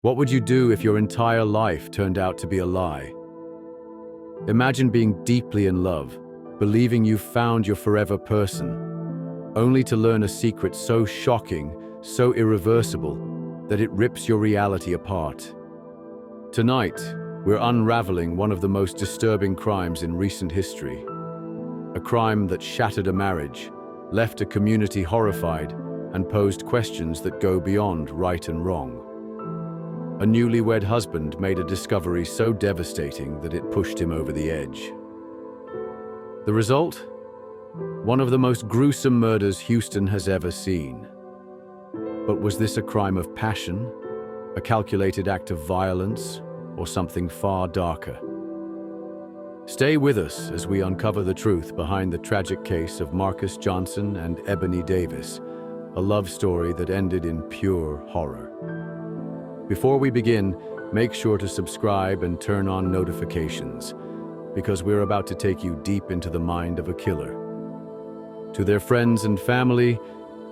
What would you do if your entire life turned out to be a lie? Imagine being deeply in love, believing you've found your forever person, only to learn a secret so shocking, so irreversible, that it rips your reality apart. Tonight, we're unraveling one of the most disturbing crimes in recent history. A crime that shattered a marriage, left a community horrified, and posed questions that go beyond right and wrong. A newlywed husband made a discovery so devastating that it pushed him over the edge. The result? One of the most gruesome murders Houston has ever seen. But was this a crime of passion, a calculated act of violence, or something far darker? Stay with us as we uncover the truth behind the tragic case of Marcus Johnson and Ebony Davis, a love story that ended in pure horror. Before we begin, make sure to subscribe and turn on notifications, because we're about to take you deep into the mind of a killer. To their friends and family,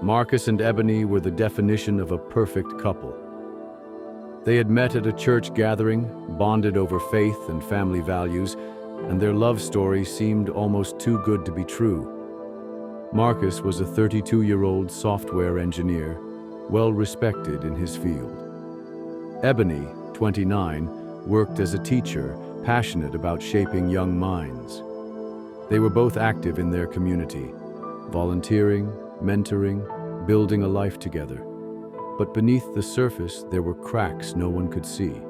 Marcus and Ebony were the definition of a perfect couple. They had met at a church gathering, bonded over faith and family values, and their love story seemed almost too good to be true. Marcus was a 32-year-old software engineer, well respected in his field. Ebony, 29, worked as a teacher, passionate about shaping young minds. They were both active in their community, volunteering, mentoring, building a life together. But beneath the surface, there were cracks no one could see.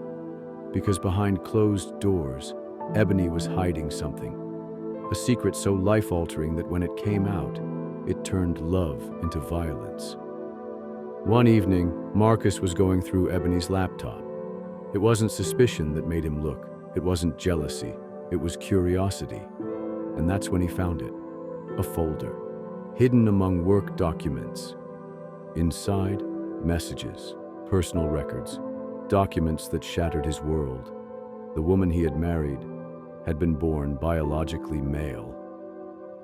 Because behind closed doors, Ebony was hiding something. A secret so life-altering that when it came out, it turned love into violence. One evening, Marcus was going through Ebony's laptop. It wasn't suspicion that made him look. It wasn't jealousy. It was curiosity. And that's when he found it. A folder, hidden among work documents. Inside, messages, personal records, documents that shattered his world. The woman he had married had been born biologically male.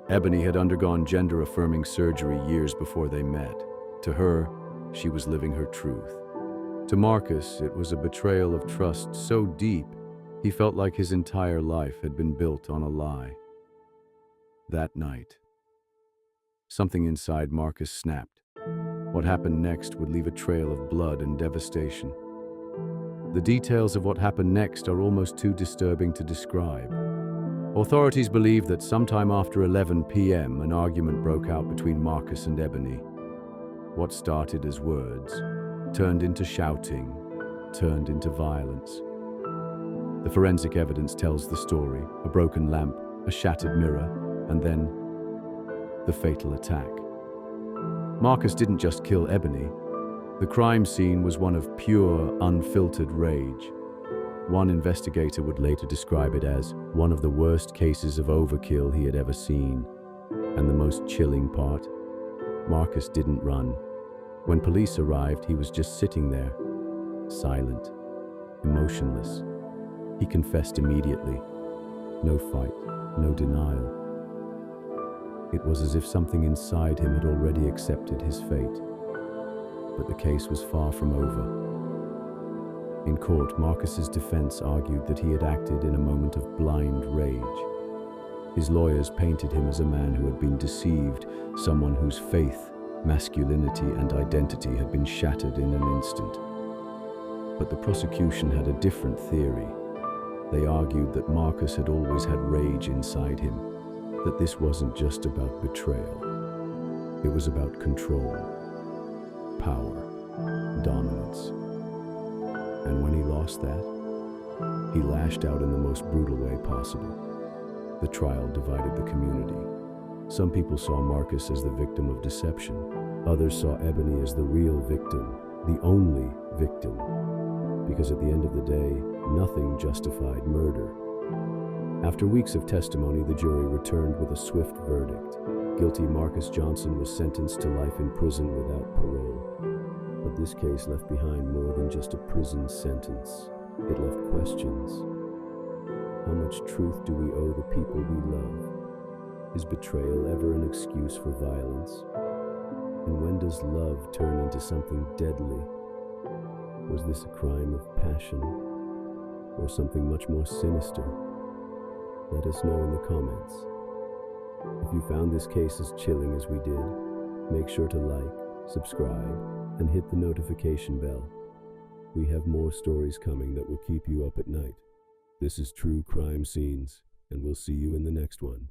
Ebony had undergone gender-affirming surgery years before they met. To her, she was living her truth. To Marcus, it was a betrayal of trust so deep, he felt like his entire life had been built on a lie. That night, something inside Marcus snapped. What happened next would leave a trail of blood and devastation. The details of what happened next are almost too disturbing to describe. Authorities believe that sometime after 11 p.m., an argument broke out between Marcus and Ebony. What started as words turned into shouting, turned into violence. The forensic evidence tells the story: a broken lamp, a shattered mirror, and then the fatal attack. Marcus didn't just kill Ebony. The crime scene was one of pure, unfiltered rage. One investigator would later describe it as one of the worst cases of overkill he had ever seen. And the most chilling part, Marcus didn't run. When police arrived, he was just sitting there, silent, emotionless. He confessed immediately. No fight, no denial. It was as if something inside him had already accepted his fate. But the case was far from over. In court, Marcus's defense argued that he had acted in a moment of blind rage. His lawyers painted him as a man who had been deceived, someone whose faith, masculinity, and identity had been shattered in an instant. But the prosecution had a different theory. They argued that Marcus had always had rage inside him, that this wasn't just about betrayal. It was about control, power, dominance. And when he lost that, he lashed out in the most brutal way possible. The trial divided the community. Some people saw Marcus as the victim of deception. Others saw Ebony as the real victim, the only victim. Because at the end of the day, nothing justified murder. After weeks of testimony, the jury returned with a swift verdict. Guilty Marcus Johnson was sentenced to life in prison without parole. But this case left behind more than just a prison sentence. It left questions. How much truth do we owe the people we love? Is betrayal ever an excuse for violence? And when does love turn into something deadly? Was this a crime of passion or something much more sinister? Let us know in the comments. If you found this case as chilling as we did, make sure to like, subscribe, and hit the notification bell. We have more stories coming that will keep you up at night. This is True Crime Scenes, and we'll see you in the next one.